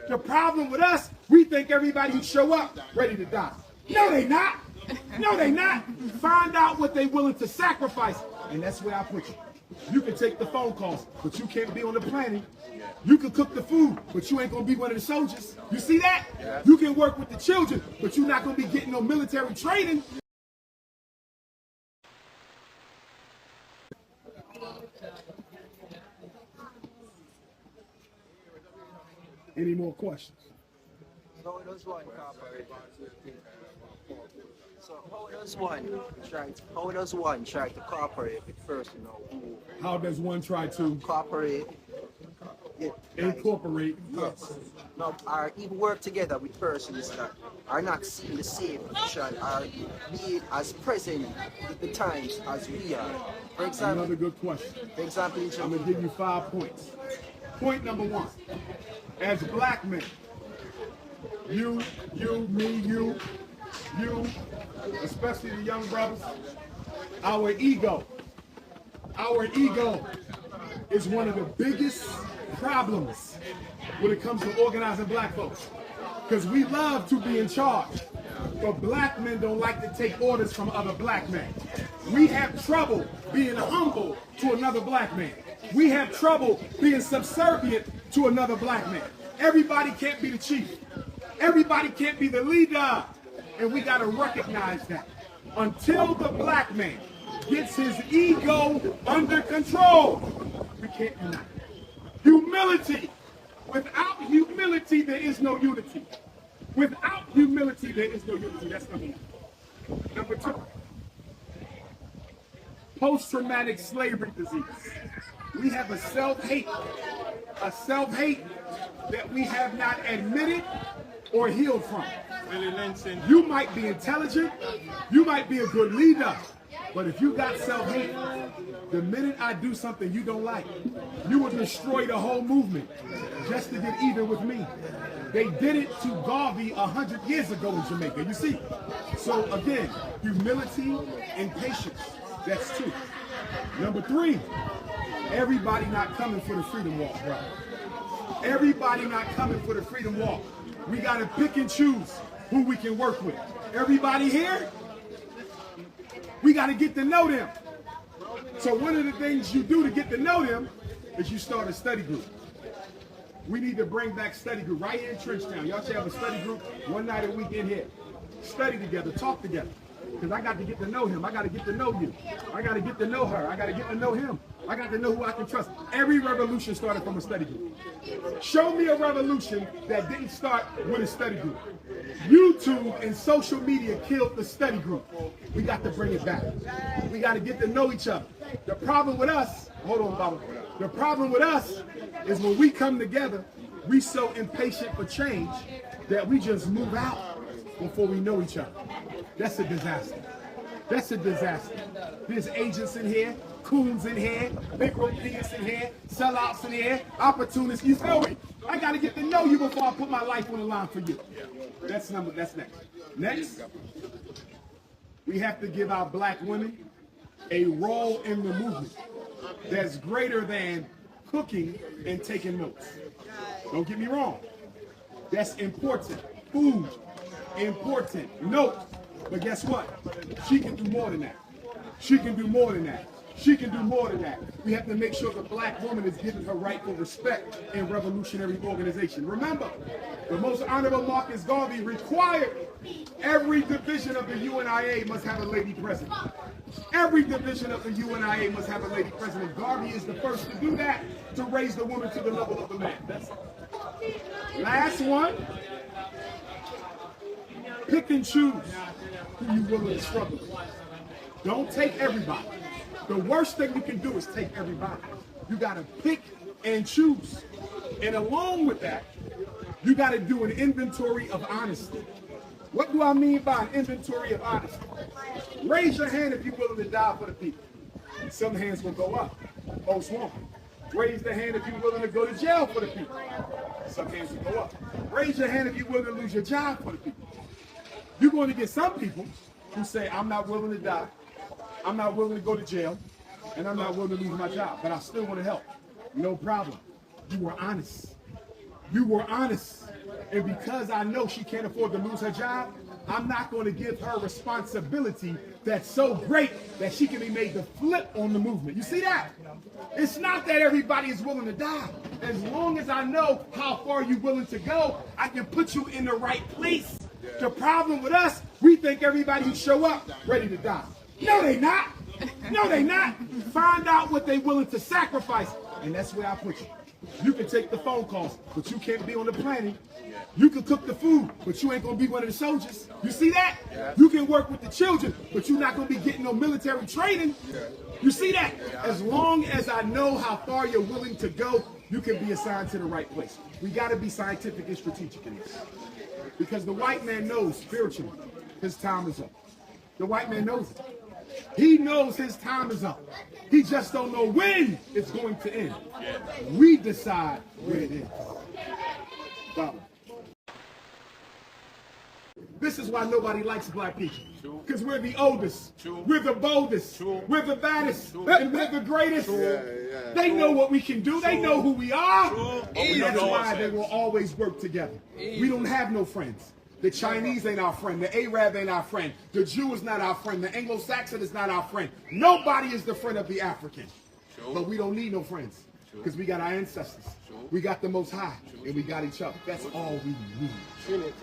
The problem with us, we think everybody who show up ready to die. No, they not. No, they not. Find out what they willing to sacrifice, and that's where I put you. You can take the phone calls, but you can't be on the planning. You can cook the food, but you ain't gonna be one of the soldiers. You see that? You can work with the children, but you're not gonna be getting no military training. Any more questions? How does one try to cooperate with first, How does one try to cooperate? incorporate? Yes. No, or even work together with persons that are not seeing the same vision, are being as present at the times as we are. For example, Another good question. For example, I'm gonna give you 5 points. Point number 1. As black men, you, me, you, especially the young brothers, our ego is one of the biggest problems when it comes to organizing black folks. Because we love to be in charge, but black men don't like to take orders from other black men. We have trouble being humble to another black man. We have trouble being subservient to another black man. Everybody can't be the chief. Everybody can't be the leader. And we got to recognize that. Until the black man gets his ego under control, we can't unite. Humility. Without humility, there is no unity. Without humility, there is no unity. That's number 1. Number 2. Post-traumatic slavery disease. We have a self-hate that we have not admitted or healed from. You might be intelligent, you might be a good leader, but if you got self-hate, the minute I do something you don't like, you will destroy the whole movement just to get even with me. They did it to Garvey 100 years ago in Jamaica, you see? So again, humility and patience, that's 2. Number 3, everybody not coming for the freedom walk, bro. Everybody not coming for the freedom walk. We got to pick and choose who we can work with. Everybody here, we got to get to know them. So one of the things you do to get to know them is you start a study group. We need to bring back study group right here in Trenchtown. Y'all should have a study group one night a week in here. Study together, talk together. Because I got to get to know him. I got to get to know you. I got to get to know her. I got to get to know him. I got to know who I can trust. Every revolution started from a study group. Show me a revolution that didn't start with a study group. YouTube and social media killed the study group. We got to bring it back. We got to get to know each other. The problem with us, hold on, Baba. The problem with us is when we come together, we so impatient for change that we just move out before we know each other. That's a disaster. That's a disaster. There's agents in here, coons in here, big rope thieves in here, sellouts in here, opportunists. You feel me? I got to get to know you before I put my life on the line for you. That's next. Next, we have to give our black women a role in the movement that's greater than cooking and taking notes. Don't get me wrong. That's important. Food, important. Note. But guess what? She can do more than that. She can do more than that. She can do more than that. We have to make sure the black woman is given her rightful respect in revolutionary organization. Remember, the most honorable Marcus Garvey required every division of the UNIA must have a lady president. Every division of the UNIA must have a lady president. Garvey is the first to do that, to raise the woman to the level of the man. That's it. Last one. Pick and choose who you willing to struggle with. Don't take everybody. The worst thing you can do is take everybody. You got to pick and choose. And along with that, you got to do an inventory of honesty. What do I mean by an inventory of honesty? Raise your hand if you're willing to die for the people. Some hands will go up. Most won't. Raise the hand if you're willing to go to jail for the people. Some hands will go up. Raise your hand if you're willing to lose your job for the people. You're going to get some people who say, I'm not willing to die, I'm not willing to go to jail, and I'm not willing to lose my job, but I still want to help. No problem. You were honest. You were honest. And because I know she can't afford to lose her job, I'm not going to give her responsibility that's so great that she can be made to flip on the movement. You see that? It's not that everybody is willing to die. As long as I know how far you're willing to go, I can put you in the right place. The problem with us, we think everybody who show up ready to die. No, they not. No, they not. Find out what they're willing to sacrifice, and that's where I put you. You can take the phone calls, but you can't be on the planning. You can cook the food, but you ain't gonna be one of the soldiers. You see that? You can work with the children, but you're not gonna be getting no military training. You see that? As long as I know how far you're willing to go, you can be assigned to the right place. We gotta be scientific and strategic in this. Because the white man knows spiritually his time is up. The white man knows it. He knows his time is up. He just don't know when it's going to end. We decide when it ends. Problem. This is why nobody likes black people. Because we're the oldest. We're the boldest. We're the baddest. And we're the greatest. They know what we can do. They know who we are. And that's why they will always work together. We don't have no friends. The Chinese ain't our friend. The Arab ain't our friend. The Jew is not our friend. The Anglo-Saxon is not our friend. Nobody is the friend of the African. But we don't need no friends. Because we got our ancestors. We got the Most High. And we got each other. That's all we need.